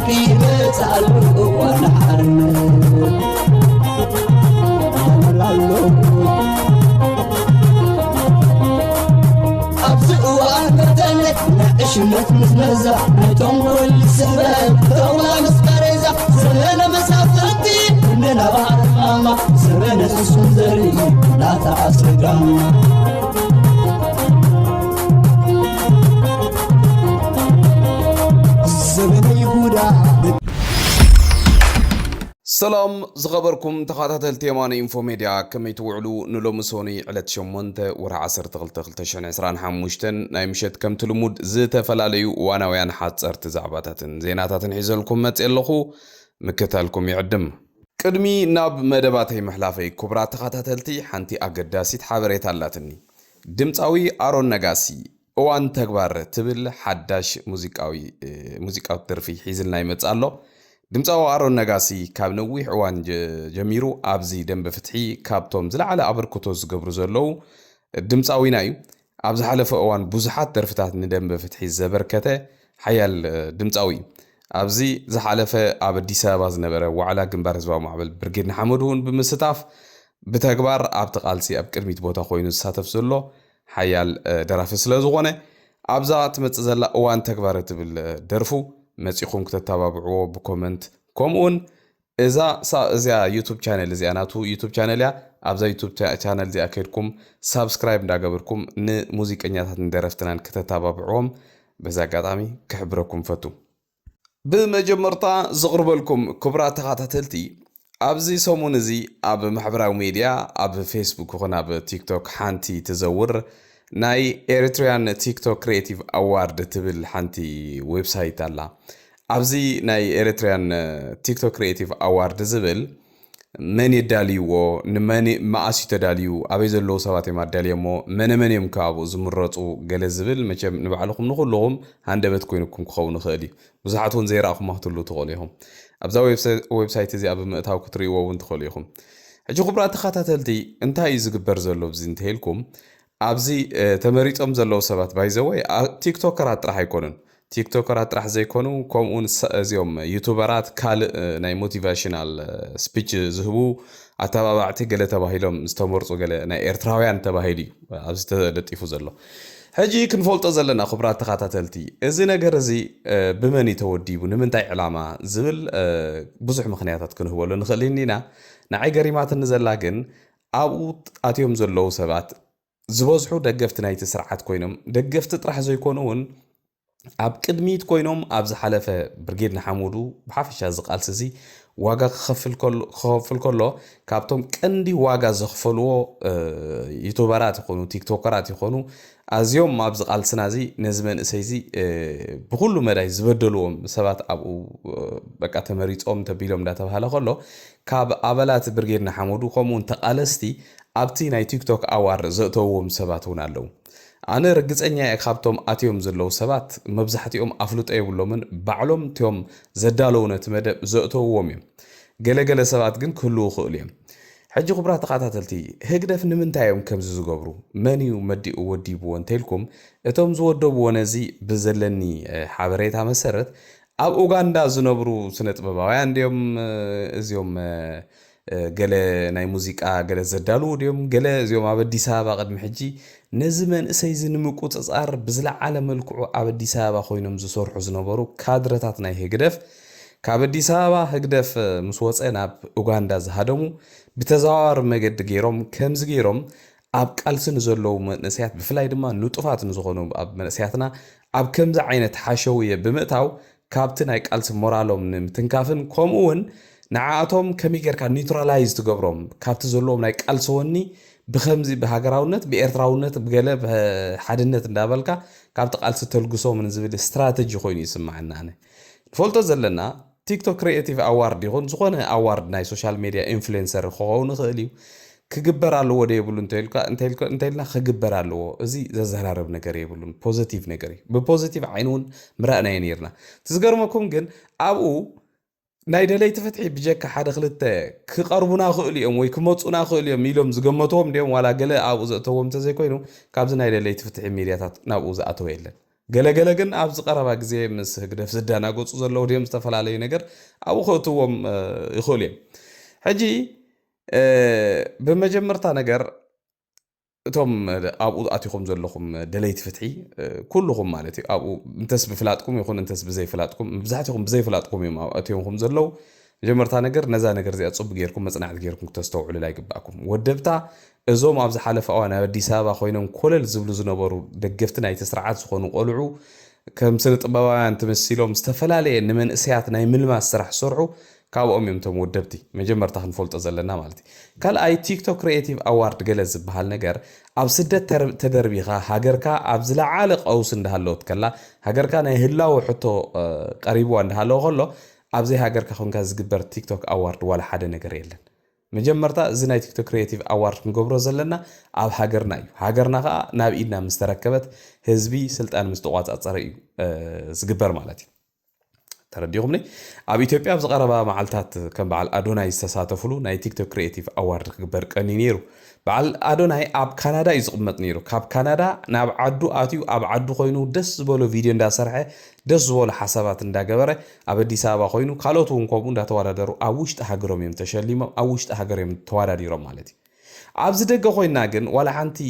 فرقي بتعلو وانا حرمت شمت مزمزة نتنقل السبب طولة مسقرزة سرنا مسافرتي إننا بعد ماما سرنا سسوزري لا تعصقنا الزمن يهودا سلام زغبركم تخاطات يمان انفو ميديا كما يتوعلو نلو مسوني على تشمونت ورا عصر تغلتشن عسران حموشتن نايمشت كم تلمود زيت فلاليو وانا ويان حاصر تزعباتاتن زيناتاتن حيزلكم متيلخو مكتالكم يعدم قدمي ناب مدباتي محلافي كبرى تخاطاتلتي حنتي اقداسيت حابريت اللاتني دمصاوي ارون نغاسي اوان تكبار تبل حداش موسيقاوي ترفي حيزلنا يمصالو دمصاو አሮን ነጋሲ ካብ ነዊሕ እዋን ጀሚሩ ኣብዚ ደንበ ፍትሒ ካብቶም ዝለዓለ አበርክቶ ዝገብሩ ዘለው ድምፃዊና እዩ ኣብዚ ሓለፈ እዋን ብዙሓት ደርፍታት ንደንበ ፍትሒ ዘበርከተ ሓያል ድምፃዊ ኣብዚ ዝሓለፈ ኣብ አዲስ አበባ ዝነበረ ዋዕላ ግንባር ህዝባዊ ማዕበል ብርጌድ ንሓመዱን ብምስታፍ ብተግባር ኣብ ተቃልሲ ኣብ ቅድሚት ቦታ ኮይኑ ዝሳተፍ ዘሎ ሓያል ደራፊ ስለ ዝኾነ ኣብዛ ትመጽእ ዘላ እዋን ተግባር ትብል ደርፉ መጽኹም ከተታባብዑ በኮሜንት ኮምኡን እዛ ዩቲዩብ ቻናል እዚ አናቱ ዩቲዩብ ቻናል ያ ኣብዛ ዩቲዩብ ቻናል እዚ አከድኩም ሰብስክራይብ እንዳገበርኩም ንሙዚቀኛታት እንደረፍተናን ከተታባብዑም በዛ አጋጣሚ ክሕብረኩም ፈቱ በመጀመርታ ዝቅርበልኩም ክብራ ተኻታተልቲ ኣብዚ ሰሙን እዚ ኣብ ማሕበራዊ ሚድያ ኣብ ፌስቡክ ኮና ኣብ ቲክቶክ ሓንቲ ተዘውር ናይ ኤሪትሪያን ቲክቶክ ክሪኤቲቭ አዋርድ ትብል ሓንቲ ዌብሳይት አላ ኣብዚ ናይ ኤሪትሪያን ቲክቶክ ክሪኤቲቭ አዋርድ ዝብል መን ይዳልይዎ ንመን ማአሲ ተዳልዩ ኣበይ ዘለው ሰባት የማዳልየሞ መነመንም ካብኡ ዝምረፁ ገለ ዝብል መቸም ንባዕልኩም ንኹልኩም ሃንደበት ኮይንኩም ክኸውን ይኽእል እዩ ብዙሓት እውን ዘይረኣኹም ክትሉ ትኽእሉ ኢኹም ኣብዛ ዌብሳይት እዚ ኣብ ምእታው ክትሪእዎ እውን ትኽእሉ ኢኹም ሕጂ ክቡራ ተኸታተልቲ እንታይ እዩ ዝግበር ዘሎ ብዚ እንተይልኩም ኣብዚ ተመሪጾም ዘለው ሰባት ባይዘወይ ቲክቶከራት ጥራሕ ኣይኮኑን ቲክቶከራት ጥራሕ ዘይኮኑ ከምኡን እዚኦም ዩቲዩበራት ካል ናይ ሞቲቬሽናል ስፒች ዝህቡ ኣተባባዕቲ ገለ ተባሂሎም ዝተመርጹ ገለ ናይ ኤርትራውያን ተባሂሉ ኣብዚ ተለጢፉ ዘሎ ሕጂ ክንፈልጦ ዘለና ክቡራት ተኸታተልቲ እዚ ነገር እዚ ብመን ተወዲቡ ንምንታይ ዕላማ ዝብል ብዙሕ ምኽንያታት ክንህበሉ ንኽእል ኢና ንዓይ ገሪማትን ዘላ ግን ኣብኡ ኣትዮም ዘለው ሰባት ዝበዝሑ ደገፍቲ ናይቲ ስርዓት ኮይኖም ደገፍቲ ጥራሕ ዘይኮኑውን ኣብ ቅድሚት ኮይኖም ኣብ ዝሓለፈ ብርጌድ ንሓመዱ ብሓፈሻ ዝቃልስ እዚ ዋጋ ክኸፍል ከሎ ካብቶም ቀንዲ ዋጋ ዘኽፈልዎ ዩቲዩበራት ይኾኑ ቲክቶከራት ይኾኑ ኣዝዮም ኣብ ዝቃልስና እዚ ነዚ መንእሰይ እዚ ብኩሉ መዳይ ዝበደልዎም ሰባት ኣብኡ በቃ ተመሪጾም ተቢሎም እንዳተባሃለ ከሎ ካብ ኣባላት ብርጌድ ንሓመዱ ከምኡን ተቃለስቲ ኣብቲ ናይ ቲክቶክ አዋርድ ዘእተውዎም ሰባት እውን ኣለው ኣነ ርግፀኛ ካብቶም ኣትዮም ዘለው ሰባት መብዛሕትኦም ኣፍልጦ የብሎምን ባዕሎም ቶም ዘዳለው ነቲ መደብ ዘእተውዎም እዮም ገለገለ ሰባት ግን ክህልው ይኽእሉ እዮም ሕጂ ክቡራ ተኸታተልቲ ህግደፍ ንምንታዮም ከምዚ ዝገብሩ መን እዩ መዲኡ ወዲብዎ እንተይልኩም እቶም ዝወደብዎ ነዚ ብዘለኒ ሓበሬታ መሰረት ኣብ ኡጋንዳ ዝነብሩ ስነ ጥበባውያን ድዮም እዚኦም ገለ ናይ ሙዚቃ ገለ ዘዳሉ ድዮም ገለ እዚኦም ኣብ አዲስ አበባ ቅድሚ ሕጂ ነዚ መንእሰይ ንምቁፅፃር ብዝለዓለ መልክዑ ኣብ አዲስ አበባ ኮይኖም ዝሰርሑ ዝነበሩ ካድረታት ናይ ህግደፍ ካብ አዲስ አበባ ህግደፍ ምስ ወፀ ናብ ኡጋንዳ ዝሃደሙ ብተዘዋዋሪ መገዲ ገይሮም ከምዚ ገይሮም ኣብ ቃልስን ዘለው መንእሰያት ብፍላይ ድማ ንጡፋት ዝኾኑ ኣብ መንእሰያትና ኣብ ከምዚ ዓይነት ሓሸውየ ብምእታው ካብቲ ናይ ቃልሲ ሞራሎም ንምትንካፍን ከምኡውን ንዓቶም ከመይጌርካ ኒውትራላይዝ ትገብሮም ካብቲ ዘለዎም ናይ ቃልሰወኒ ብከምዚ ብሃገራውነት ብኤርትራውነት ብገለ ብሓድነት እንዳበልካ ካብቲ ቃልሲ ተልግሶም ዝብል ስትራቴጂ ኮይኑ ይስማዓና ኣነ ንፈልጦ ዘለና ቲክቶክ ክሪኤቲቭ አዋርድ ይኹን ዝኾነ አዋርድ ናይ ሶሻል ሚዲያ ኢንፍሉዌንሰር ክኸውን ይኽእል እዩ ክግበር ኣለዎ ደይብሉ እንተይልና ክግበር ኣለዎ እዚ ዘዘራረብ ነገር የብሉን ፖዚቲቭ ነገር እዩ ብፖዚቲቭ ዓይኑን ምራእናየ ነርና ትዝገርመኩም ግን ኣብኡ ናይ ደለይቲ ፍትሒ ብጀካ ሓደ ክልተ ክቀርቡና ክእል እዮም ወይ ክመጹና ክእል እዮም ኢሎም ዝገመቶም ደም ዋላ ገለ ኣብኡ ዘእተዎም ተዘይኮይኑ ካብዚ ናይ ደለይቲ ፍትሒ ሚድያታት ናብኡ ዝኣተው የለን ገለገለ ግን ኣብ ዝቀረባ ግዜ ምስ ህግደፍ ዝዳናገፁ ዘለዉ ድዮም ዝተፈላለዩ ነገር ኣብኡ ክእትዎም ይኽእሉ እዮም ሕጂ ብመጀመርታ ነገር እቶም ኣብኡ ኣትኹም ዘለኹም ደለይቲ ፍትሒ ኩልኹም ማለት እዩ ኣብኡ እንተስ ብፍላጥኩም ይኹን እንተስ ብዘይፍላጥኩም መብዛሕትኹም ብዘይፍላጥኩም እዮም ኣትኹም ዘለዉ መጀመርታ ነገር ነዛ ነገር እዚኣ ፅቡቅ ጌርኩም መፅናዕቲ ጌርኩም ክተስተውዕሉ ኣይግባእኩም ወደብታ እዞም ኣብ ዝሓለፈ እዋን ኣብ ኣዲስ ኣበባ ኮይኖም ኮለል ዝብሉ ዝነበሩ ደገፍቲ ናይቲ ስርዓት ዝኾኑ ቆልዑ ከም ስነ ጥበባውያን ተመሲሎም ዝተፈላለየ ንመንእሰያት ናይ ምልማስ ስራሕ ዝሰርሑ ካብኦም እዮም እቶም ወደብቲ መጀመርታ ክንፈልጦ ዘለና ማለት እዩ ካልኣይ ቲክቶክ ክሪኤቲቭ ኣዋርድ ገለ ዝበሃል ነገር ኣብ ስደት ተደርቢኻ ሃገርካ ኣብ ዝለዓለ ቀውስ እንዳሃለወት ከላ ሃገርካ ናይ ህላዊ ሕቶ ቀሪብዋ እንዳሃለዎ ከሎ ኣብዘይ ሃገርካ ኮንካ ዝግበር ቲክቶክ ኣዋርድ ዋላ ሓደ ነገር የለን መጀመርታ እዚ ናይ ቲክቶክ ክሪኤቲቭ ኣዋርድ ክንገብሮ ዘለና ኣብ ሃገርና እዩ ሃገርና ከዓ ናብ ኢድና ምስ ተረከበት ህዝቢ ስልጣን ምስ ተቋፃፀረ እዩ ዝግበር ማለት እዩ ተረዲኹምኒ ኣብ ኢትዮጵያ ኣብ ዝቐረባ መዓልታት ከም በዓል ኣዶናይ ዝተሳተፍሉ ናይ ቲክቶክ ክሪኤቲቭ ኣዋርድ ክግበር ቀኒ ነይሩ በዓል ኣዶናይ ኣብ ካናዳ እዩ ዝቕመጥ ነይሩ ካብ ካናዳ ናብ ዓዱ ኣትዩ ኣብ ዓዱ ኮይኑ ደስ ዝበሎ ቪድዮ እንዳሰርሐ ደስ ዝበሎ ሓሳባት እንዳገበረ ኣብ ኣዲስ ኣበባ ኮይኑ ካልኦት እውን ከምኡ እንዳተወዳደሩ ኣብ ውሽጢ ሃገሮም እዮም ተሸሊሞም ኣብ ውሽጢ ሃገሮም ተወዳዲሮም ማለት እዩ ኣብዚ ደገ ኮይና ግን ዋላ ሓንቲ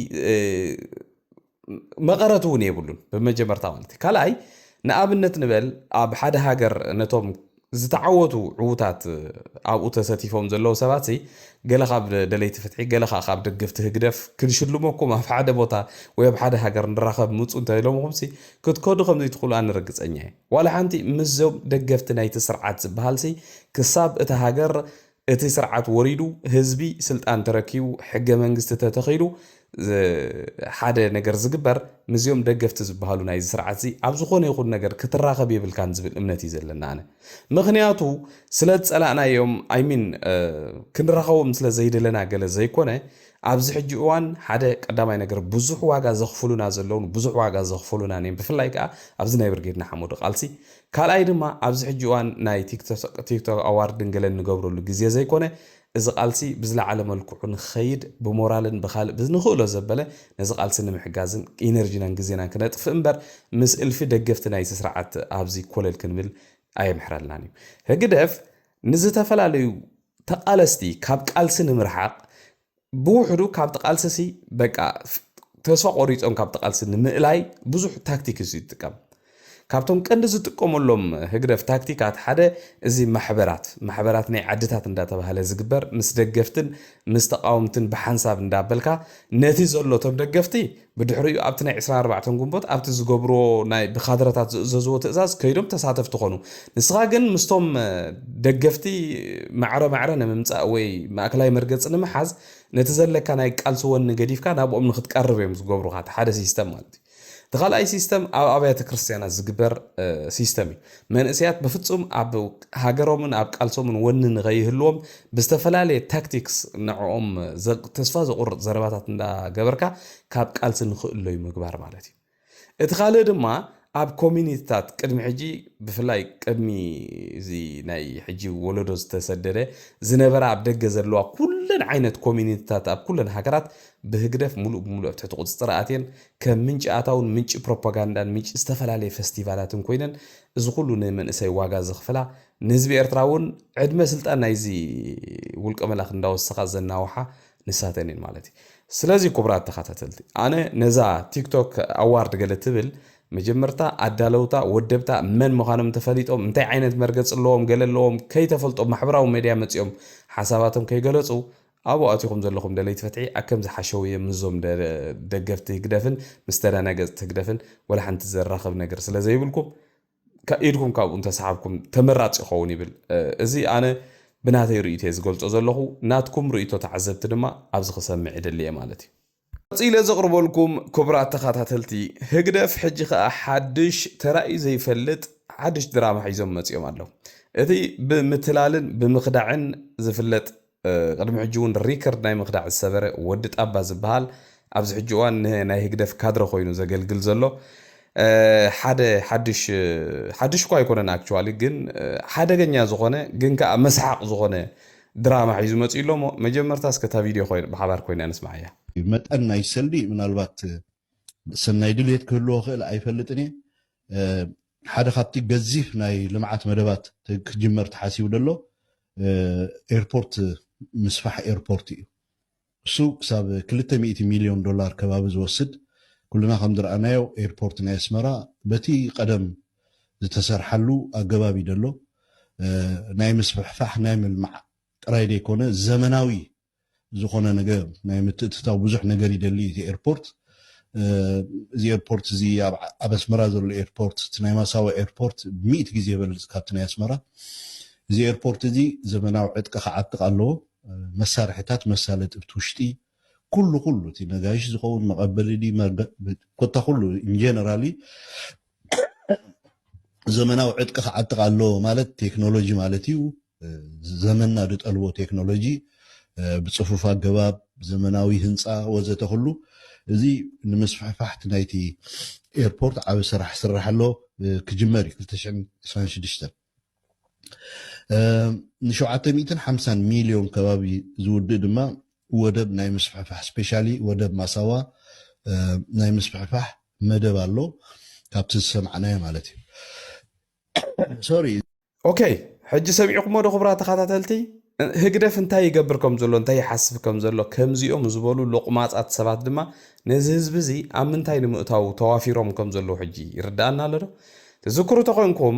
መቐረት እውን የብሉን ብመጀመርታ ማለት እዩ ካልኣይ ንኣብነት ንበል ኣብ ሓደ ሃገር ነቶም ዝተዓወቱ ዕዉታት ኣብኡ ተሰቲፎም ዘለዉ ሰባት ገለ ካብ ደለይቲ ፍትሒ ገለ ካብ ደገፍቲ ህግደፍ ክንሽልመኩም ኣብ ሓደ ቦታ ወይ ኣብ ሓደ ሃገር ንራኸብ ምፁ እንተኢሎምኩም ክትከዱ ከምዚ ትኽእሉ ኣንርግፀኛ እየ ዋላ ሓንቲ ምዞም ደገፍቲ ናይቲ ስርዓት ዝበሃል ክሳብ እቲ ሃገር እቲ ስርዓት ወሪዱ ህዝቢ ስልጣን ተረኪቡ ሕገ መንግስቲ ተተኺሉ ሓደ ነገር ዝግበር ምዚኦም ደገፍቲ ዝበሃሉ ናይ ስርዓት ኣብ ዝኾነ ይኹን ነገር ክትራኸብ ይብልካን ዝብል እምነት እዩ ዘለና ኣነ ምክንያቱ ስለ ፀላእናዮም ኣይሚን ክንራኸቦም ስለ ዘይደለና ገለ ዘይኮነ ኣብዚ ሕጂ እዋን ሓደ ቀዳማይ ነገር ብዙሕ ዋጋ ዘኽፍሉና ዘለውን ብዙሕ ዋጋ ዘኽፍሉና ነዮም ብፍላይ ከዓ ኣብዚ ናይ ብርጌድና ሓሙድ ቃልሲ ካልኣይ ድማ ኣብዚ ሕጂ እዋን ናይ ቲክቶክ ኣዋርድን ገለ ንገብረሉ ግዜ ዘይኮነ እዚ ቃልሲ ብዝለዓለ መልክዑ ንኸይድ ብሞራልን ብካልእ ብንኽእሎ ዘበለ ነዚ ቃልሲ ንምሕጋዝን ኢነርጂናን ግዜናን ክነጥፍእ እምበር ምስ እልፊ ደገፍቲ ናይ ስርዓት ኣብዚ ኮለል ክንብል ኣየምሕረልናን እዩ ህግደፍ ንዝተፈላለዩ ተቃለስቲ ካብ ቃልሲ ንምርሓቅ ብውሕዱ ካብ ተቃልሲ በቃ ተስፋ ቆሪፆም ካብ ተቃልሲ ንምእላይ ብዙሕ ታክቲክ እዩ ይጥቀም ካብቶም ቀንዲ ዝጥቀመሎም ህግደፍ ታክቲካት ሓደ እዚ ማሕበራት ናይ ዓድታት እንዳተባሃለ ዝግበር ምስ ደገፍትን ምስ ተቃወምትን ብሓንሳብ እንዳበልካ ነቲ ዘሎቶም ደገፍቲ ብድሕሪኡ ኣብቲ ናይ 24 ጉንቦት ኣብቲ ዝገብሮ ናይ ብካድረታት ዝእዘዝዎ ትእዛዝ ከይዶም ተሳተፍቲ ኮኑ ንስኻ ግን ምስቶም ደገፍቲ ማዕረ ንምምፃእ ወይ ማእከላይ መርገፂ ንምሓዝ ነቲ ዘለካ ናይ ቃልሲ ወኒ ገዲፍካ ናብኦም ንክትቀርብ እዮም ዝገብሩካ ሓደ ሲስተም ማለት እዩ ተኻልኣይ ሲስተም ኣብ ኣብያተ ክርስቲያናት ዝግበር ሲስተም እዩ መንእሰያት ብፍጹም ኣብ ሃገሮምን ኣብ ቃልሶምን ወኒ ንኸይህልዎም ብዝተፈላለየ ታክቲክስ ንዕኦም ተስፋ ዘቁርጥ ዘረባታት እንዳገበርካ ካብ ቃልሲ ንኽእለዩ ምግባር ማለት እዩ እቲ ካልእ ድማ ኣብ ኮሚኒቲታት ቅድሚ ሕጂ ብፍላይ ቅድሚ እዚ ናይ ሕጂ ወለዶ ዝተሰደደ ዝነበረ ኣብ ደገ ዘለዋ ኩለን ዓይነት ኮሚኒቲታት ኣብ ኩለን ሃገራት ብህግደፍ ሙሉእ ብሙሉእ ትሕቲ ቁፅጥር ኣትየን ከም ምንጭ ኣታውን ምንጭ ፕሮፓጋንዳን ምንጭ ዝተፈላለየ ፌስቲቫላትን ኮይነን እዚ ኩሉ ንመንእሰይ ዋጋ ዝኽፍላ ንህዝቢ ኤርትራ እውን ዕድመ ስልጣን ናይዚ ውልቀ መላኽ እንዳወሰኻ ዘናውሓ ንሳተን እየን ማለት እዩ ስለዚ ክቡራት ተኸታተልቲ ኣነ ነዛ ቲክቶክ ኣዋርድ ገለ ትብል መጀመርታ ኣዳለውታ ወደብታ መን ምዃኖም ተፈሊጦም እንታይ ዓይነት መርገፅ ኣለዎም ገለ ኣለዎም ከይተፈልጦም ማሕበራዊ ሚድያ መፂኦም ሓሳባቶም ከይገለፁ ኣብኡ ኣትኹም ዘለኹም ደለይቲ ፍትሒ ኣከም ዝሓሸውየ ምዞም ደገፍቲ ህግደፍን ምስ ተዳናገፅቲ ህግደፍን ወላ ሓንቲ ዘራኽብ ነገር ስለ ዘይብልኩም ኢድኩም ካብኡ እንተሰሓብኩም ተመራፂ ይኸውን ይብል እዚ ኣነ ብናተይ ርእቶ ዝገልፆ ዘለኹ ናትኩም ርእቶ ተዓዘብቲ ድማ ኣብዚ ክሰምዕ ይደሊ እየ ማለት እዩ قصيلة زغربولكم كبرات تخاتلتي هجدف حجي حدش ترأي زي فلت حدش دراما حيزم متيوم الله إذا بمثلالن بمخدعن زفلت قدم حجون ريكرد ناي مخدع السبرة ودت أبا زبال أبز حجوان ناي هجدف كادر خوينو زقل قلزلو حدش كوا يكون اكشوالي جن حدا جنيا زغونه جن كمسحق زغونه دراما حيزم متيلو مجمرت اسكتا فيديو خوين بحبار كوين نسمعيها متأنا يسلي من الوقت سنايدليت كله خيل أي فلتني ሓደ ካብቲ ገዚፍ ናይ ልምዓት መደባት ክጅመር ተሓሲቡ ደሎ ኤርፖርት ምስፋሕ ኤርፖርት እዩ እሱ ክሳብ 200 ሚሊዮን ዶላር ከባቢ ዝወስድ ኩልና ከም ዝረኣናዮ ኤርፖርት ናይ ኣስመራ በቲ ቀደም ዝተሰርሐሉ ኣገባቢ ደሎ ናይ ምስፍሕፋሕ ናይ ምልማዕ ጥራይ ደይኮነ ዘመናዊ ዝኾነ ነገር ናይ ምትእትታው ብዙሕ ነገር ይደሊ እቲ ኤርፖርት እዚ ኤርፖርት እዚ ኣብ ኣስመራ ዘሎ ኤርፖርት ናይ ማሳዋ ኤርፖርት 100 ግዜ ይበልፅ ካብቲ ናይ ኣስመራ እዚ ኤርፖርት እዚ ዘመናዊ ዕጥቂ ክዓጥቕ ኣለዎ መሳርሕታት መሳለጥብቲ ውሽጢ ኩሉ እቲ ነጋሽ ዝኸውን መቐበሊ ዲ ኮታ ኩሉ ኢንጀነራሊ ዘመናዊ ዕጥቂ ክዓጥቕ ኣለዎ ማለት ቴክኖሎጂ ማለት እዩ ዘመንና ድጠልቦ ቴክኖሎጂ ብፅፉፍ ኣገባብ ዘመናዊ ህንፃ ወዘተ ኩሉ እዚ ንምስፍሕፋሕቲ ናይቲ ኤርፖርት ዓብ ስራሕ ስራሕ ኣሎ ክጅመር 2026 ን750 ሚሊዮን ከባቢ ዝውድእ ድማ ወደብ ናይ ምስፍሕፋሕ ስፔሻሊ ወደብ ማሳዋ ናይ ምስፍሕፋሕ መደብ ኣሎ ካብቲ ዝሰማዕናዮ ማለት እዩ ሶሪ ኦኬ ሕጂ ሰሚዕኩም ዶ ክብራ ተኸታተልቲ ህግደፍ እንታይ ይገብር ከም ዘሎ እንታይ ይሓስብ ከም ዘሎ ከምዚኦም ዝበሉ ሉቕማፃት ሰባት ድማ ነዚ ህዝቢ እዚ ኣብ ምንታይ ንምእታው ተዋፊሮም ከም ዘሎ ሕጂ ይርዳኣና ኣሎ ዶ ተዝክሩ ተኾንኩም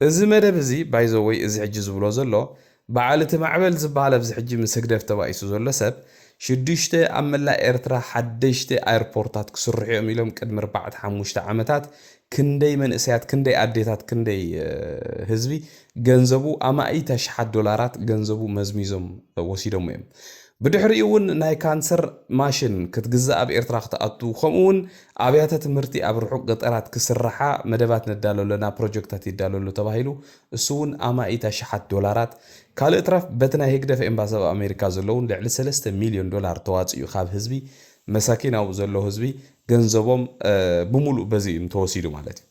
እዚ መደብ እዚ ባይዘወይ እዚ ሕጂ ዝብሎ ዘሎ በዓል እቲ ማዕበል ዝበሃል ኣብዚ ሕጂ ምስ ህግደፍ ተባኢሱ ዘሎ ሰብ 6 ኣብ መላእ ኤርትራ 1 ኣየርፖርታት ክስርሑ እዮም ኢሎም ቅድሚ 4-5 ዓመታት ክንደይ መንእሰያት ክንደይ ኣዴታት ክንደይ ህዝቢ ገንዘቡ ኣማኢተ ሽሓት ዶላራት ገንዘቡ መዝሚዞም ወሲዶም እዮም ብድሕሪኡ እውን ናይ ካንሰር ማሽን ክትግዛእ ኣብ ኤርትራ ክትኣቱ ከምኡውን ኣብያተ ትምህርቲ ኣብ ርሑቕ ገጠራት ክስርሓ መደባት ነዳለለና ፕሮጀክታት ይዳለሉ ተባሂሉ እሱ እውን ኣማኢተ ሽሓት ዶላራት ካልእ ጥራፍ በቲ ናይ ህግደፍ ኤምባሲ ኣብ ኣሜሪካ ዘለውን ልዕሊ 3 ሚሊዮን ዶላር ተዋፅኡ ካብ ህዝቢ መሳኪን ኣብኡ ዘሎ ህዝቢ ገንዘቦም ብሙሉእ በዚኦም ተወሲዱ ማለት እዩ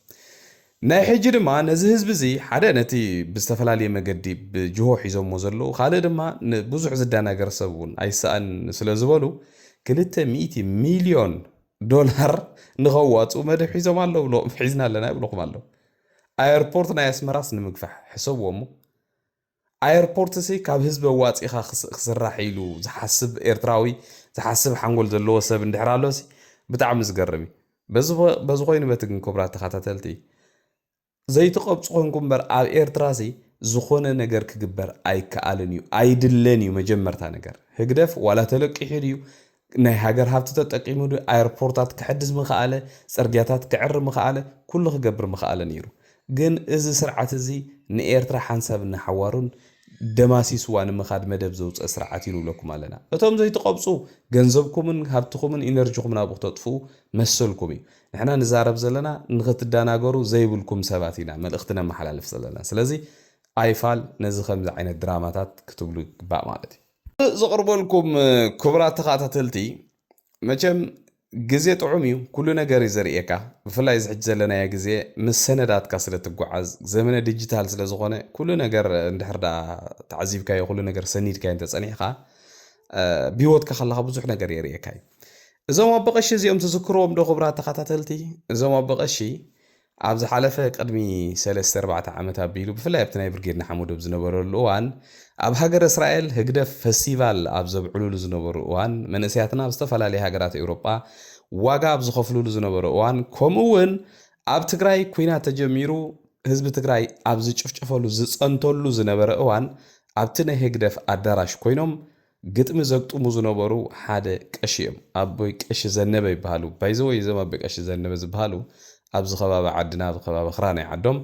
ናይ ሕጂ ድማ ነዚ ህዝቢ እዚ ሓደ ነቲ ብዝተፈላለየ መገዲ ብጅሆ ሒዞሞ ዘለዉ ካልእ ድማ ብዙሕ ዝዳናገር ሰብ እውን ኣይሰኣን ስለ ዝበሉ 200 ሚሊዮን ዶላር ንኸዋፅኡ መደብ ሒዞም ኣለዉ ሒዝና ኣለና ይብለኹም ኣለዉ ኣየርፖርት ናይ ኣስመራስ ንምግፋሕ ሕሰብዎ እሞ ኣየርፖርት እዚ ካብ ህዝቢ ዋፂኻ ክስራሕ ኢሉ ዝሓስብ ኤርትራዊ ዝሓስብ ሓንጎል ዘለዎ ሰብ እንድሕር ኣሎሲ ብጣዕሚ ዝገርም በዚ ኮይኑ በቲ ግን ክቡራት ተኸታተልቲ ዘይተቐብፁ ኮንኩም በር ኣብ ኤርትራ ዝኾነ ነገር ክግበር ኣይከኣልን እዩ ኣይድለን እዩ መጀመርታ ነገር ህግደፍ ዋላ ተለቂሑ ድዩ ናይ ሃገር ሃብቲ ተጠቂሙ ኣየርፖርታት ክሕድዝ ምኽኣለ ፅርግያታት ክዕሪ ምኽኣለ ኩሉ ክገብር ምኽኣለ ነይሩ ግን እዚ ስርዓት እዚ ንኤርትራ ሓንሳብ እናሓዋሩን ደማሲስዋ ንምኻድ መደብ ዘውፅእ ስርዓት እዩ ንብለኩም ኣለና እቶም ዘይተቐብፁ ገንዘብኩምን ሃብትኩምን ኢነርጂኩምን ኣብኡ ክተጥፍኡ መሰልኩም እዩ ንሕና ንዛረብ ዘለና ንኽትዳናገሩ ዘይብልኩም ሰባት ኢና መልእኽትና መሓላለፍ ዘለና ስለዚ ኣይፋል ነዚ ከምዚ ዓይነት ድራማታት ክትብሉ ይግባእ ማለት እዩ ዘቕርበልኩም ክቡራት ተኸታተልቲ መቸም ግዜ ጥዑም እዩ ኩሉ ነገር እዩ ዘርእየካ ብፍላይ ዝሕጂ ዘለናዮ ግዜ ምስ ሰነዳትካ ስለ ትጓዓዝ ዘመነ ዲጂታል ስለ ዝኾነ ኩሉ ነገር እንድሕር ዳ ተዓዚብካዮ ኩሉ ነገር ሰኒድካዮ እንተፀኒሕካ ብሂወትካ ከለካ ብዙሕ ነገር የርእየካ እዩ እዞም ኣቦቐሺ እዚኦም ትዝክርዎም ዶ ክቡራት ተኸታተልቲ እዞም ኣቦቐሺ ኣብ ዝሓለፈ ቅድሚ 3-4 ዓመት ኣቢሉ ብፍላይ ኣብቲ ናይ ብርጌድና ሓሙዶብ ዝነበረሉ እዋን ኣብ ሃገር እስራኤል ህግደፍ ፌስቲቫል ኣብ ዘብዕሉሉ ዝነበሩ እዋን መንእሰያትና ኣብ ዝተፈላለዩ ሃገራት ኤውሮጳ ዋጋ ኣብ ዝኸፍሉሉ ዝነበሩ እዋን ከምኡውን ኣብ ትግራይ ኩናት ተጀሚሩ ህዝቢ ትግራይ ኣብ ዝጭፍጨፈሉ ዝፀንተሉ ዝነበረ እዋን ኣብቲ ናይ ህግደፍ ኣዳራሽ ኮይኖም ግጥሚ ዘግጥሙ ዝነበሩ ሓደ ቀሺ እዮም ኣቦይ ቀሺ ዘነበ ይበሃሉ ባይዘወይ እዞም ኣቦይ ቀሺ ዘነበ ዝበሃሉ ኣብዚ ከባቢ ዓድና ኣብ ከባቢ ክራናይ ዓዶም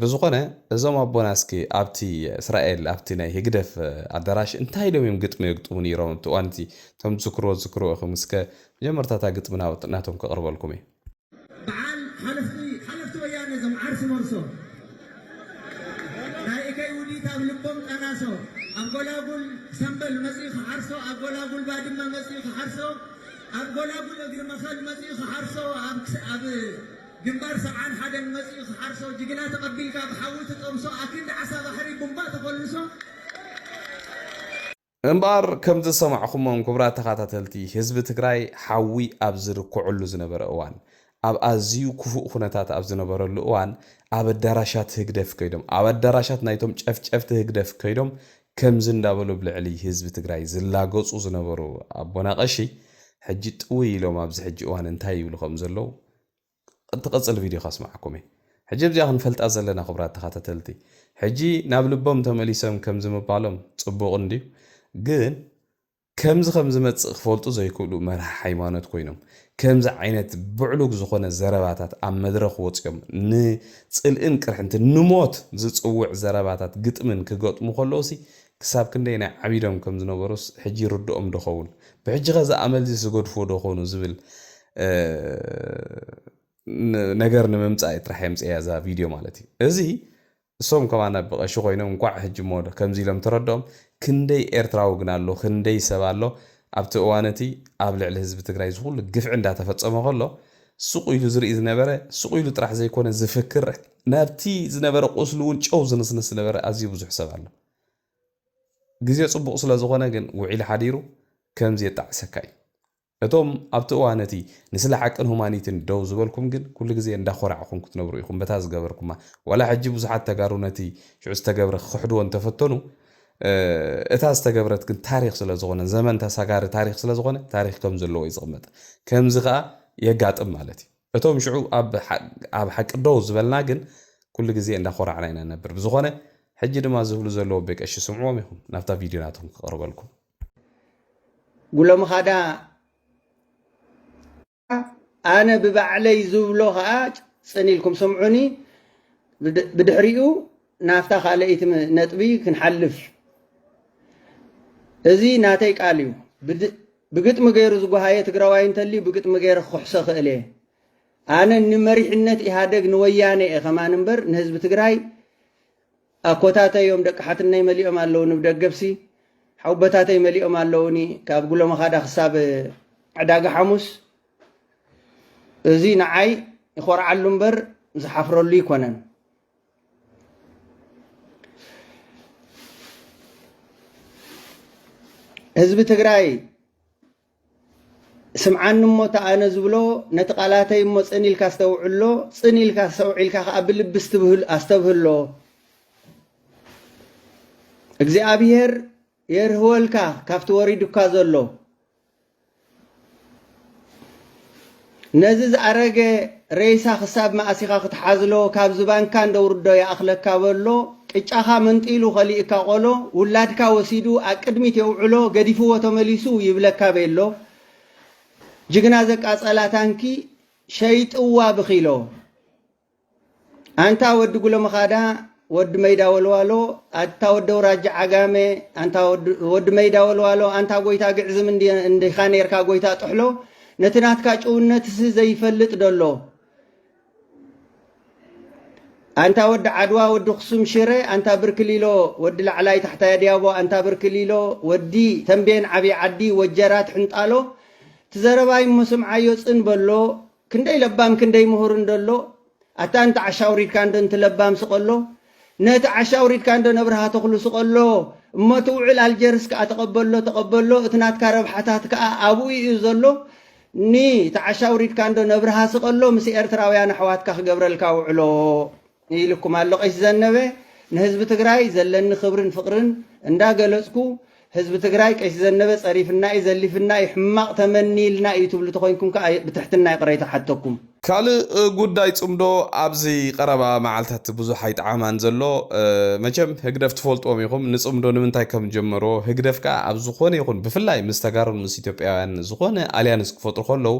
ብዝኾነ እዞም ኣቦናስኪ ኣብቲ እስራኤል ኣብቲ ናይ ህግደፍ ኣዳራሽ እንታይ ኢሎም እዮም ግጥሚ የግጥሙ ነይሮም እቲ እዋንቲ እቶም ዝዝክርዎ ኢኹም እስከ መጀመርታታ ግጥሚ ናቶም ከቕርበልኩም እየ በዓል ሓለፍቲ ወያነ እዞም ዓርሲ መርሶ ናይ እከይ ውዲት ኣብ ልቦም ጠናሶ ኣብ ጎላጉል ሰንበል መፅኡ ክሓርሶ ኣብ ጎላጉል ባድመ መፅኡ ክሓርሶ ኣብ ጎላጉል እግሪ መኸል መፅኡ ክሓርሶ ኣብ ግንባር 71 መፅኡ ክሓርሶ ጅግና ተቐቢልካ ብሓዊ ተጠምሶ ኣክንዲ ዓሳ ባሕሪ ቡምባ ተፈልሶ እምበር ከም ዝሰማዕኹሞም ክቡራት ተኸታተልቲ ህዝቢ ትግራይ ሓዊ ኣብ ዝርክዐሉ ዝነበረ እዋን ኣብ ኣዝዩ ክፉእ ኩነታት ኣብ ዝነበረሉ እዋን ኣብ ኣዳራሻት ህግደፍ ከይዶም ኣብ ኣዳራሻት ናይቶም ጨፍጨፍቲ ህግደፍ ከይዶም ከምዚ እንዳበሉ ብልዕሊ ህዝቢ ትግራይ ዝላገፁ ዝነበሩ ኣቦና ቀሺ ሕጂ ጥውይ ኢሎም ኣብዚ ሕጂ እዋን እንታይ ይብሉ ከም ዘለው ትቐፅል ቪድዮ ካስማዓኩም እየ ሕጂ ብዚኣ ክንፈልጣ ዘለና ክቡራት ተኸታተልቲ ሕጂ ናብ ልቦም ተመሊሶም ከምዚ ምባሎም ፅቡቕ እንድዩ ግን ከምዚ መፅእ ክፈልጡ ዘይክእሉ መርሒ ሃይማኖት ኮይኖም ከምዚ ዓይነት ብዕሉግ ዝኾነ ዘረባታት ኣብ መድረኽ ወፅኦም ንፅልእን ቅርሕንቲ ንሞት ዝፅውዕ ዘረባታት ግጥምን ክገጥሙ ከለውሲ ክሳብ ክንደይ ናይ ዓቢዶም ከም ዝነበሩስ ሕጂ ይርድኦም ድኸውን ብሕጂ ኸዛ ኣመልዚ ዝገድፍዎ ድኾኑ ዝብል ነገር ንምምፃእ ጥራሕ የምፅያ ዛ ቪድዮ ማለት እዩ እዚ እሶም ከማና ብቐሺ ኮይኖም እንኳዕ ሕጂ ሞዶ ከምዚ ኢሎም ትረድኦም ክንደይ ኤርትራዊ ግን ኣሎ ክንደይ ሰብ ኣሎ ኣብቲ እዋነቲ ኣብ ልዕሊ ህዝቢ ትግራይ ዝኩሉ ግፍዒ እንዳተፈፀመ ከሎ ሱቕ ኢሉ ዝርኢ ዝነበረ ሱቕ ኢሉ ጥራሕ ዘይኮነ ዝፍክር ናብቲ ዝነበረ ቁስሉ እውን ጨው ዝንስንስ ዝነበረ ኣዝዩ ብዙሕ ሰብ ኣሎ ግዜ ፅቡቕ ስለ ዝኾነ ግን ውዒል ሓዲሩ ከምዚ የጣዕሰካ እዩ እቶም ኣብቲ እዋነቲ ንስለ ሓቅን ሁማኒትን ደው ዝበልኩም ግን ኩሉ ግዜ እንዳኮራዕኩም ክትነብሩ ኢኹም በታ ዝገበርኩማ ዋላ ሕጂ ብዙሓት ተጋሩ ነቲ ሽዑ ዝተገብረ ክሕድዎ እንተፈተኑ እታ ዝተገብረት ግን ታሪክ ስለ ዝኾነ ዘመን ተሳጋሪ ታሪክ ስለ ዝኾነ ታሪክ ከም ዘለዎ ይዝቕመጥ ከምዚ ከዓ የጋጥም ማለት እዩ እቶም ሽዑ ኣብ ሓቂ ደው ዝበልና ግን ኩሉ ግዜ እንዳኮራዕና ኢና ነብር ብዝኾነ ሕጂ ድማ ዝብሉ ዘለዎ በቀሺ ስምዕዎም ኢኹም ናብታ ቪድዮ ናትኩም ክቐርበልኩም ጉሎም ኻዳ ኣነ ብባዕለይ ዝብሎ ከዓ ፀኒልኩም ሰምዑኒ ብድሕሪኡ ናፍታ ካልአይቲ ነጥቢ ክንሓልፍ እዚ ናተይ ቃል እዩ ብግጥሚ ገይሩ ዝጓሃየ ትግራዋይ እንተሊ ብግጥሚ ገይረ ክሕሶ ክእል እየ ኣነ ንመሪሕነት ኢሃደግ ንወያነ እየ ከማን እምበር ንህዝቢ ትግራይ ኣኮታተዮም ደቂ ሓትናይ መሊኦም ኣለውኒ ብደገብሲ ሓውበታተይ መሊኦም ኣለውኒ ካብ ጉሎም ኻዳ ክሳብ ዕዳጋ ሓሙስ እዚ ንዓይ ይኮርዓሉ እምበር ዝሓፍረሉ ይኮነን ህዝቢ ትግራይ ስምዓኒ እሞ ተኣነ ዝብሎ ነቲ ቃላተይ እሞ ፀኒልካ ዝተውዕሎ ፀኒልካ ሰውዒልካ ከዓ ብልቢ ኣስተብህሎ እግዚኣብሔር የርህወልካ ካብቲ ወሪዱካ ዘሎ ነዚ ዝኣረገ ሬሳ ክሳብ ማእሲኻ ክትሓዝሎ ካብ ዝባንካ እንደውርዶ ይኣኽለካ በሎ ቅጫኻ መንጢሉ ኸሊእካ ቆሎ ውላድካ ወሲዱ ኣቅድሚት የውዕሎ ገዲፍዎ ተመሊሱ ይብለካ በሎ ጅግና ዘቃፀላ ታንኪ ሸይጥዋ ብኺሎ ኣንታ ወዲ ጉሎም ኻዳ ወዲ መይዳ ወልዋሎ ኣንታ ወዲ ውራጃ ዓጋመ ኣንታ ወዲ መይዳ ወልዋሎ ኣንታ ጎይታ ግዕዝም እንዲኻ ነርካ ጎይታ ጥሕሎ ነቲ ናትካ ጭውነት ዘይፈልጥ ደሎ ኣንታ ወዲ ዓድዋ ወዲ ክሱም ሽረ ኣንታ ብርክሊሎ ወዲ ላዕላይ ታሕታይ ዲያቦ ኣንታ ብርክሊሎ ወዲ ተንቤን ዓብይ ዓዲ ወጀራት ሕንጣሎ ትዘረባይ መስምዓዮ ፅንበሎ ክንደይ ለባም ክንደይ ምሁር እንደሎ ኣታ እንተ ዓሻውሪድካ እንደ እንትለባም ስቐሎ ነቲ ዓሻውሪድካ እንደ ነብርሃ ተኽሉ ስቐሎ እሞ ትውዕል ኣልጀርስ ከዓ ተቐበሎ እቲ ናትካ ረብሓታት ከዓ ኣብኡ እዩ ዘሎ ኒ ተዓሻውሪድካ እንደ ነብርሃ ስቐሎ ምስ ኤርትራውያን ኣሕዋትካ ክገብረልካ ውዕሎ ኢልኩም ኣሎ ቀይስ ዘነበ ንህዝቢ ትግራይ ዘለኒ ክብርን ፍቅርን እንዳገለጽኩ ህዝቢ ትግራይ ቀይስ ዘነበ ፀሪፍና እዩ ዘሊፍና እዩ ሕማቕ ተመኒልና እዩ ትብሉ ተኮይንኩም ከዓ ብትሕትና ይቕረይታ ሓተኩም ካልእ ጉዳይ ፅምዶ ኣብዚ ቀረባ መዓልታት ብዙሕ ኣይጠዓማን ዘሎ መቸም ህግደፍ ትፈልጥዎም ኢኹም ንፅምዶ ንምንታይ ከም ጀመሮ ህግደፍ ከዓ ኣብ ዝኾነ ይኹን ብፍላይ ምስ ተጋሩን ምስ ኢትዮጵያውያን ዝኾነ ኣልያንስ ክፈጥሩ ከለዉ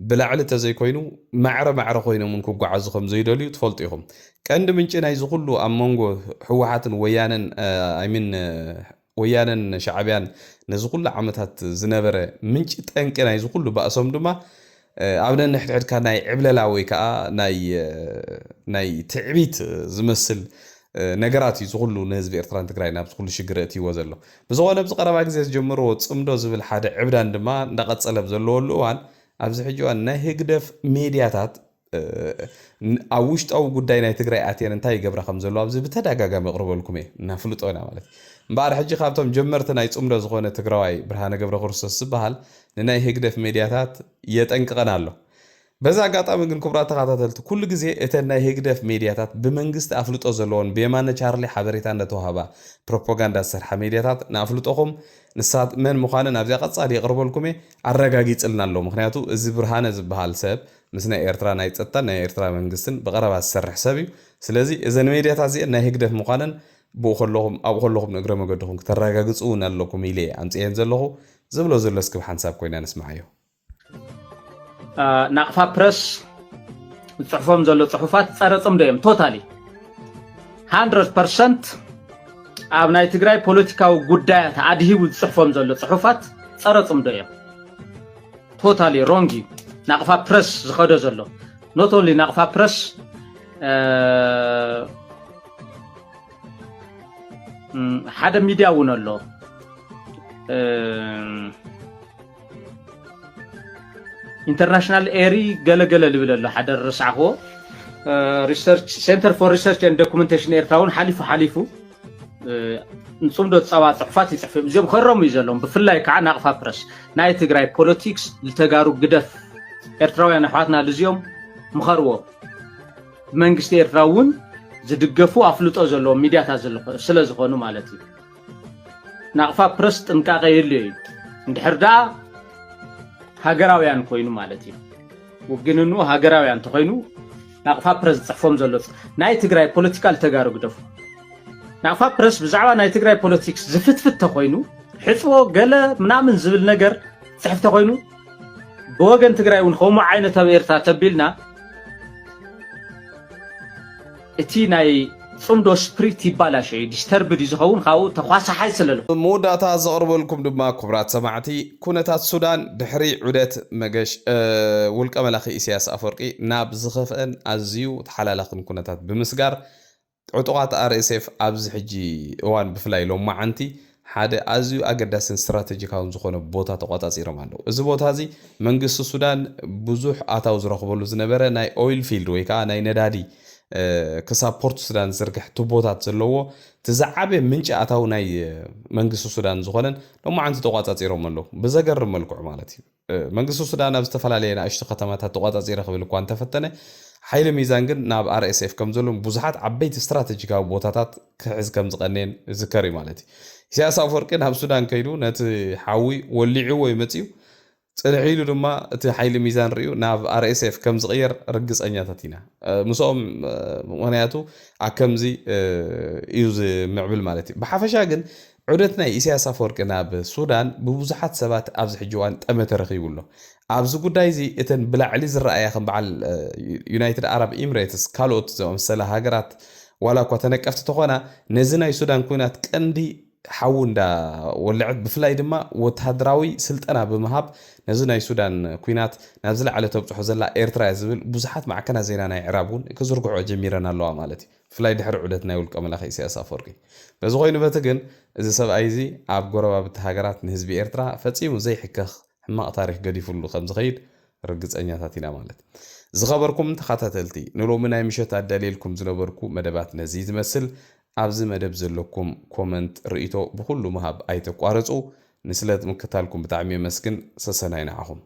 ብላዕሊ ተዘይኮይኑ ማዕረ ኮይኖም ክጓዓዙ ከም ዘይደልዩ ትፈልጡ ኢኹም ቀንዲ ምንጭ ናይ ዝኩሉ ኣብ መንጎ ሕወሓትን ወያነን ሻዕብያን ነዚ ኩሉ ዓመታት ዝነበረ ምንጭ ጠንቂ ናይ ዝኩሉ ባእሶም ድማ ኣብ ነንሕድሕድካ ናይ ዕብለላ ወይ ከዓ ናይ ትዕቢት ዝመስል ነገራት እዩ ዝኩሉ ንህዝቢ ኤርትራን ትግራይ ናብ ዝኩሉ ሽግር እትይዎ ዘሎ ብዝኾነ ብዝቀረባ ግዜ ዝጀመርዎ ፅምዶ ዝብል ሓደ ዕብዳን ድማ እንዳቐፀለ ዘለወሉ እዋን ኣብዚ ሕጂ እዋን ናይ ህግደፍ ሜድያታት ኣብ ውሽጣዊ ጉዳይ ናይ ትግራይ ኣትየን እንታይ ይገብራ ከም ዘሎ ኣብዚ ብተደጋጋሚ ይቕርበልኩም እየ እናፍልጦ ኢና ማለት እምበኣር ሕጂ ካብቶም ጀመርቲ ናይ ፅምዶ ዝኾነ ትግራዋይ ብርሃነ ገብረ ክርስቶስ ዝበሃል ንናይ ህግደፍ ሜድያታት የጠንቅቐን ኣሎ በዛ አጋጣሚ ግን ክቡራት ተኸታተልቲ ኩሉ ግዜ እተን ናይ ህግደፍ ሚድያታት ብመንግስቲ ኣፍልጦ ዘለዎን ብየማነ ቻርሊ ሓበሬታ እንደተዋሃባ ፕሮፓጋንዳ ዝሰርሓ ሚድያታት ንኣፍልጦኹም ንሳት መን ምዃነን ኣብዚኣ ቀጻሊ የቕርበልኩም ኣረጋጊፅልና ኣሎ ምክንያቱ እዚ ብርሃነ ዝበሃል ሰብ ምስ ናይ ኤርትራ ናይ ፀጥታን ናይ ኤርትራ መንግስትን ብቐረባ ዝሰርሕ ሰብ እዩ ስለዚ እዘን ሚድያታት እዚአን ናይ ህግደፍ ምዃነን ብኡ ከለኹም ንእግረ መገድኹም ክተረጋግፁ እውን ኣለኩም ኢለ ኣምፅአን ዘለኹ ዝብሎ ዘሎ ስክብ ሓንሳብ ኮይና ንስማዕ እዩ ናቕፋ ፕረስ ዝፅሕፎም ዘሎ ፅሑፋት ፀረ ፅምዶ እዮም ቶታሊ 100% ኣብ ናይ ትግራይ ፖለቲካዊ ጉዳያት ኣድሂቡ ዝፅሕፎም ዘሎ ፅሑፋት ፀረ ፅምዶ እዮም ቶታሊ ሮንግ እዩ ናቕፋ ፕረስ ዝኸዶ ዘሎ ኖት ኦንሊ ናቕፋ ፕረስ ሓደ ሚድያ እውን ኣሎ ኢንተርናሽናል ኤሪ ገለገለ ልብል ኣሎ ሓደ ርስዓኽዎ ሪሰርች ሴንተር ፎር ሪሰርች ኤንድ ዶኩመንቴሽን ኤርትራ እውን ሓሊፉ ንፅምዶ ፀባ ፅሑፋት ይፅሕፍ እዚኦም ከረሙ እዩ ዘሎም ብፍላይ ከዓ ናቕፋ ፕረስ ናይ ትግራይ ፖለቲክስ ዝተጋሩ ግደፍ ኤርትራውያን ኣሕዋትና ልዚኦም ምኸርዎ መንግስቲ ኤርትራ እውን ዝድገፉ ኣፍልጦ ዘለዎም ሚድያታት ስለ ዝኾኑ ማለት እዩ ናቕፋ ፕረስ ጥንቃቐ የድልዮ እዩ እንድሕር ደኣ ሃገራውያን ኮይኑ ማለት እዩ ውግንኑ ሃገራውያን ተኮይኑ ናቕፋ ፕረስ ዝፅሕፎም ዘሎ ናይ ትግራይ ፖለቲካል ተጋሩ ግደፉ ናቕፋ ፕረስ ብዛዕባ ናይ ትግራይ ፖለቲክስ ዝፍትፍት ተኮይኑ ሕፅቦ ገለ ምናምን ዝብል ነገር ፅሕፍ ተኮይኑ ብወገን ትግራይ እውን ከምኡ ዓይነት ኣብ ኤርትራ ተቢልና እቲ ናይ ፅምዶ ስፕሪት ይባላሽ ዲስተርብድ ዝኸውን ካብኡ ተኳሳሓይ ስለሉ መወዳእታ ዘቕርበልኩም ድማ ክቡራት ሰማዕቲ ኩነታት ሱዳን ድሕሪ ዑደት መገሽ ውልቀ መላኺ ኢሳያስ ኣፈወርቂ ናብ ዝኸፍአን ኣዝዩ ተሓላላኽን ኩነታት ብምስጋር ዕጡቓት RSF ኣብዚ ሕጂ እዋን ብፍላይ ሎማዓንቲ ሓደ ኣዝዩ ኣገዳስን ስትራቴጂካውን ዝኾነ ቦታ ተቆፃፂሮም ኣለዉ እዚ ቦታ እዚ መንግስቲ ሱዳን ብዙሕ ኣታው ዝረኽበሉ ዝነበረ ናይ ኦይል ፊልድ ወይ ከዓ ናይ ነዳዲ ክሳብ ፖርት ሱዳን ዝርግሕ ቱቦታት ዘለዎ ትዛዓበ ምንጭ ኣታው ናይ መንግስቲ ሱዳን ዝኾነን ሎማዓንቲ ተቆፃፂሮም ኣለዉ ብዘገርም መልክዑ ማለት እዩ መንግስቲ ሱዳን ኣብ ዝተፈላለየ ንኣሽቱ ከተማታት ተቆፃፂረ ክብል እኳ እንተፈተነ ሓይሊ ሚዛን ግን ናብ RSF ከም ዘሎም ብዙሓት ዓበይቲ ስትራቴጂካዊ ቦታታት ክሕዝ ከም ዝቐነየን ዝከር እዩ ማለት እዩ ኢሳያስ ኣፈወርቂ ናብ ሱዳን ከይዱ ነቲ ሓዊ ወሊዑ ወይ መፅዩ ፅንዒሉ ድማ እቲ ሓይሊ ሚዛን ርዩ ናብ RSF ከም ዝቕየር ርግፀኛታት ኢና ምስኦም ምክንያቱ ኣከምዚ እዩ ዝምዕብል ማለት እዩ ብሓፈሻ ግን ዑደት ናይ ኢሳያስ ኣፈወርቂ ናብ ሱዳን ብብዙሓት ሰባት ኣብዚ ሕጂ እዋን ጠመተ ረኺቡሎ ኣብዚ ጉዳይ እዚ እተን ብላዕሊ ዝረኣያ ከም በዓል ዩናይትድ አረብ ኤሚሬትስ ካልኦት ዝኣመሰላ ሃገራት ዋላ እኳ ተነቀፍቲ ተኾና ነዚ ናይ ሱዳን ኩናት ቀንዲ ሓው እንዳወልዐት ብፍላይ ድማ ወታደራዊ ስልጠና ብምሃብ ነዚ ናይ ሱዳን ኩናት ናብ ዝለዓለ ተብፅሖ ዘላ ኤርትራ ዝብል ብዙሓት ማዕከና ዜና ናይ ዕራብ እውን ክዝርግሖ ጀሚረን ኣለዋ ማለት እዩ ብፍላይ ድሕሪ ዑደት ናይ ውልቀ መላኺ ኢሳያስ ኣፈወርቂ በዚ ኮይኑ በቲ ግን እዚ ሰብኣይ እዚ ኣብ ጎረባብቲ ሃገራት ንህዝቢ ኤርትራ ፈፂሙ ዘይሕከኽ ሕማቕ ታሪክ ገዲፉሉ ከም ዝኸይድ ርግፀኛታት ኢና ማለት ዝኸበርኩም ተኸታተልቲ ንሎሚ ናይ ምሸት ኣዳልየልኩም ዝነበርኩ መደባት ነዚ ዝመስል ኣብዚ መደብ ዘለኩም ኮመንት ርእቶ ብኩሉ ምሃብ ኣይተቋረፁ ንስለት ምክታልኩም ብጣዕሚ መስግን ሰሰናይ ንዓኹም